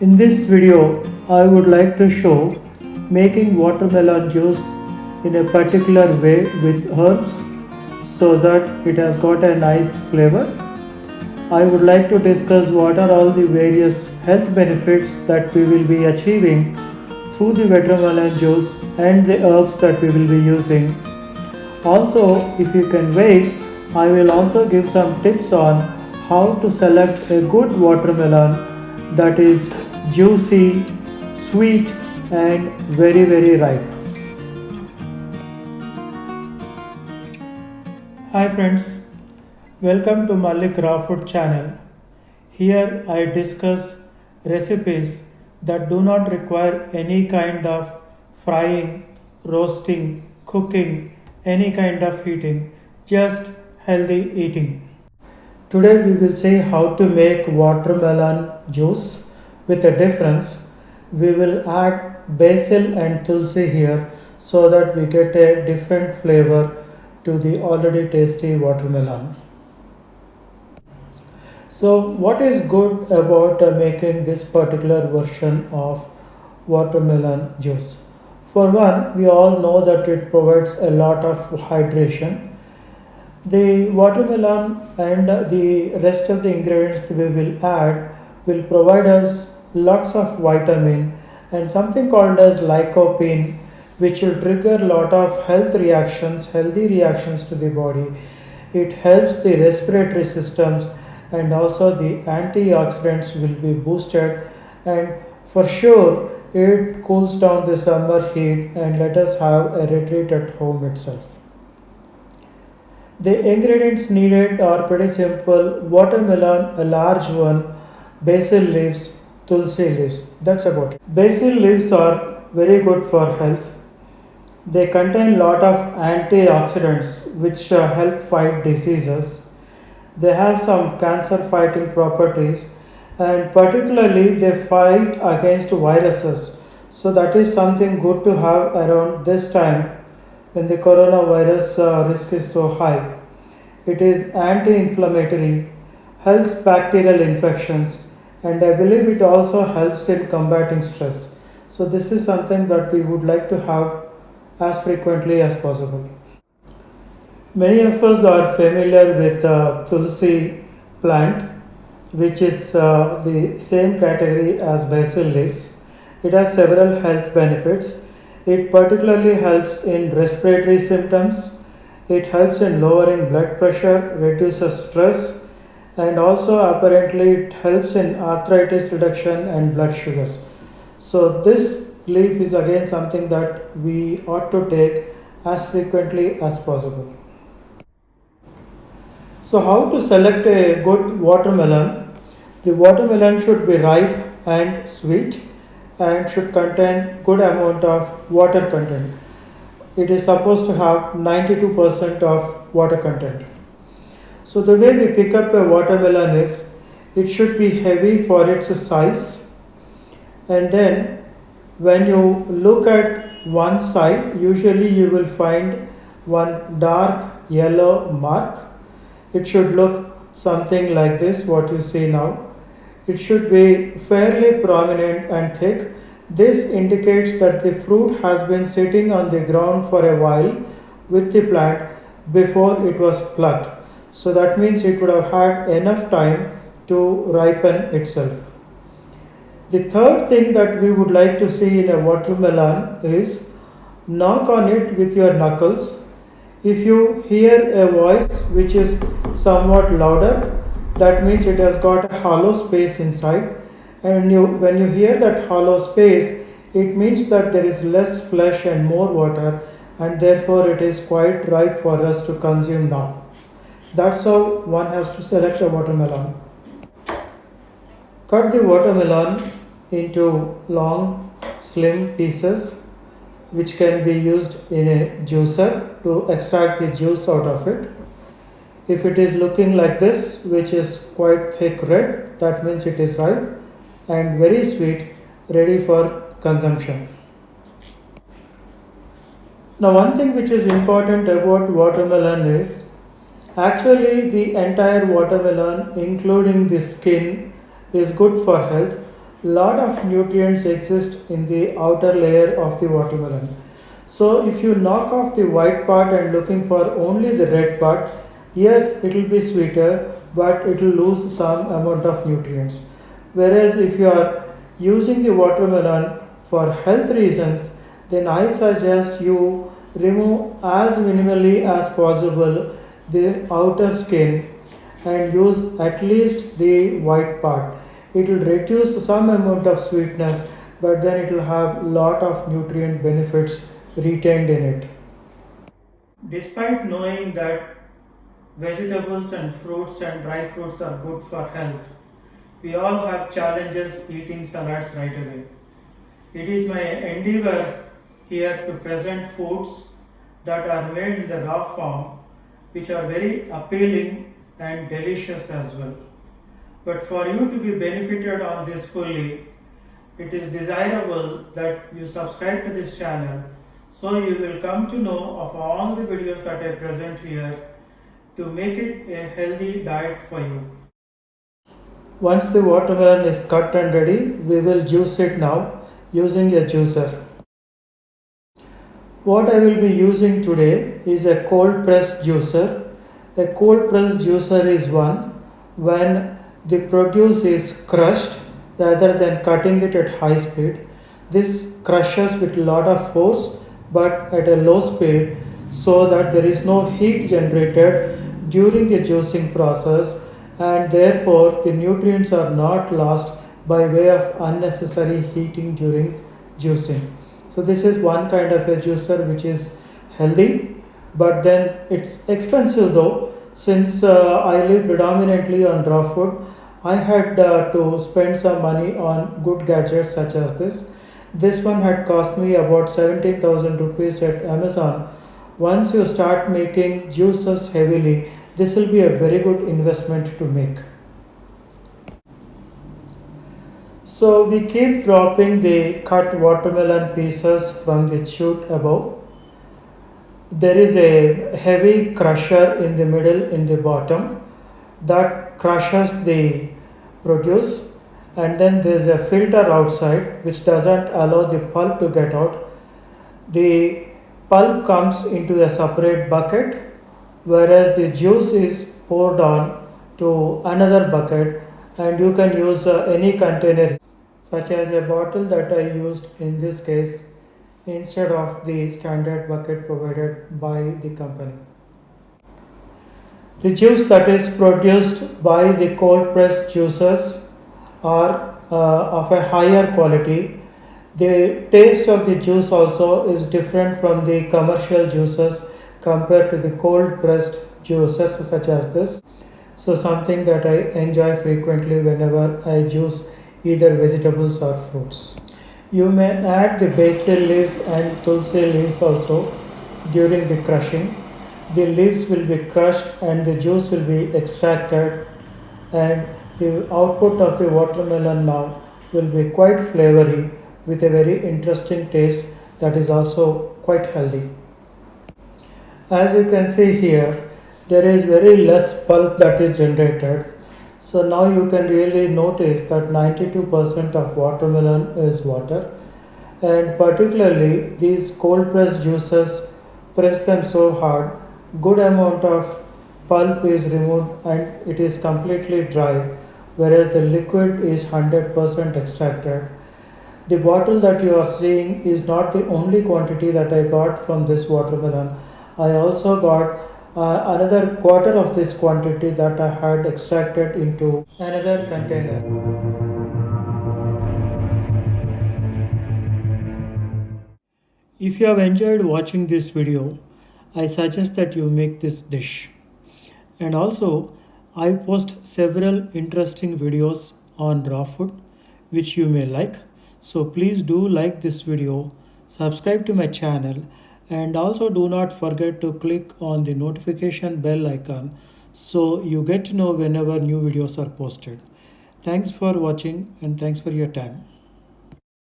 In this video, I would like to show making watermelon juice in a particular way with herbs so that it has got a nice flavor. I would like to discuss what are all the various health benefits that we will be achieving through the watermelon juice and the herbs that we will be using. Also, if you can wait, I will also give some tips on how to select a good watermelon that is juicy, sweet, and very ripe. Hi friends, welcome to Malik Raw Food channel. Here I discuss recipes that do not require any kind of frying, roasting, cooking, any kind of heating, just healthy eating. Today we will see how to make watermelon juice with a difference. We will add basil and tulsi here so that we get a different flavor to the already tasty watermelon. So what is good about making this particular version of watermelon juice? For one, we all know that it provides a lot of hydration. The watermelon and the rest of the ingredients we will add will provide us lots of vitamin and something called as lycopene, which will trigger a lot of healthy reactions to the body. It helps the respiratory systems and also the antioxidants will be boosted, and for sure it cools down the summer heat and let us have a retreat at home itself. The ingredients needed are pretty simple: watermelon, a large one, basil leaves, tulsi leaves. That's about it. Basil leaves are very good for health. They contain lot of antioxidants which help fight diseases. They have some cancer fighting properties, and particularly they fight against viruses. So that is something good to have around this time when the coronavirus risk is so high. It is anti-inflammatory, helps bacterial infections, and I believe it also helps in combating stress. So this is something that we would like to have as frequently as possible. Many of us are familiar with tulsi plant, which is the same category as basil leaves. It has several health benefits. It particularly helps in respiratory symptoms. It helps in lowering blood pressure, reduces stress, and also apparently it helps in arthritis reduction and blood sugars. So this leaf is again something that we ought to take as frequently as possible. So how to select a good watermelon? The watermelon should be ripe and sweet and should contain good amount of water content. It is supposed to have 92% of water content. So the way we pick up a watermelon is it should be heavy for its size, and then when you look at one side, usually you will find one dark yellow mark. It should look something like this, what you see now. It should be fairly prominent and thick. This indicates that the fruit has been sitting on the ground for a while with the plant before it was plucked. So that means it would have had enough time to ripen itself. The third thing that we would like to see in a watermelon is knock on it with your knuckles. If you hear a voice which is somewhat louder, that means it has got a hollow space inside. And when you hear that hollow space, it means that there is less flesh and more water, and therefore it is quite ripe for us to consume now. That's how one has to select a watermelon. Cut the watermelon into long, slim pieces which can be used in a juicer to extract the juice out of it. If it is looking like this, which is quite thick red, that means it is ripe and very sweet, ready for consumption. Now one thing which is important about watermelon is actually the entire watermelon, including the skin, is good for health, lot of nutrients exist in the outer layer of the watermelon. So if you knock off the white part and looking for only the red part, yes, it will be sweeter, but it will lose some amount of nutrients. Whereas if you are using the watermelon for health reasons, then I suggest you remove as minimally as possible the outer skin and use at least the white part. It will reduce some amount of sweetness, but then it will have lot of nutrient benefits retained in it. Despite knowing that vegetables and fruits and dry fruits are good for health, we all have challenges eating salads right away. It is my endeavor here to present foods that are made in the raw form, which are very appealing and delicious as well. But for you to be benefited on this fully, it is desirable that you subscribe to this channel so you will come to know of all the videos that I present here to make it a healthy diet for you. Once the watermelon is cut and ready, we will juice it now using a juicer. What I will be using today is a cold press juicer. A cold press juicer is one when the produce is crushed rather than cutting it at high speed. This crushes with a lot of force but at a low speed so that there is no heat generated during the juicing process, and therefore the nutrients are not lost by way of unnecessary heating during juicing. So this is one kind of a juicer which is healthy, but then it's expensive though. Since I live predominantly on raw food, I had to spend some money on good gadgets such as this. This one had cost me about 17,000 rupees at Amazon. Once you start making juices heavily, this will be a very good investment to make. So we keep dropping the cut watermelon pieces from the chute above. There is a heavy crusher in the middle in the bottom that crushes the produce, and then there is a filter outside which doesn't allow the pulp to get out. The pulp comes into a separate bucket, whereas the juice is poured on to another bucket, and you can use any container such as a bottle that I used in this case instead of the standard bucket provided by the company. The juice that is produced by the cold press juicers are of a higher quality. The taste of the juice also is different from the commercial juices compared to the cold pressed juices such as this. So something that I enjoy frequently whenever I juice either vegetables or fruits. You may add the basil leaves and tulsi leaves also during the crushing. The leaves will be crushed and the juice will be extracted, and the output of the watermelon now will be quite flavory with a very interesting taste that is also quite healthy. As you can see here, there is very less pulp that is generated. So now you can really notice that 92% of watermelon is water, and particularly these cold press juices press them so hard, good amount of pulp is removed and it is completely dry, whereas the liquid is 100% extracted. The bottle that you are seeing is not the only quantity that I got from this watermelon. I also got another quarter of this quantity that I had extracted into another container. If you have enjoyed watching this video, I suggest that you make this dish. And also, I post several interesting videos on raw food which you may like. So please do like this video, subscribe to my channel, and also do not forget to click on the notification bell icon so you get to know whenever new videos are posted. Thanks for watching and thanks for your time.